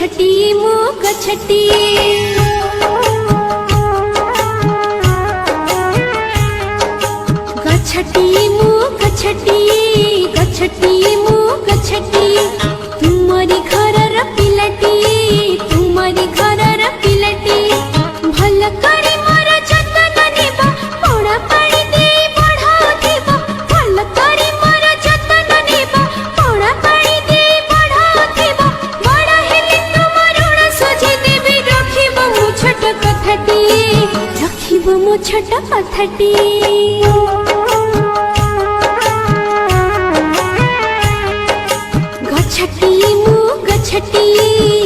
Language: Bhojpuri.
गछटी मु गछटी गछटी मु गछटी गछटी मु गछटी तुमरी घरर पिलटी तुमरी घरर पिलटी भल करी मोर जतन नेबा पोड़ा पानी दे बढ़ाउथिबा भल करी मोर जतन नेबा पोड़ा पानी दे बढ़ाउथिबा बड़ा हेले तुम ऋण सुझी देबी रखिबो मु छोट कथाटी रखिबो मु छोट कथाटी गछटी मु गछटी।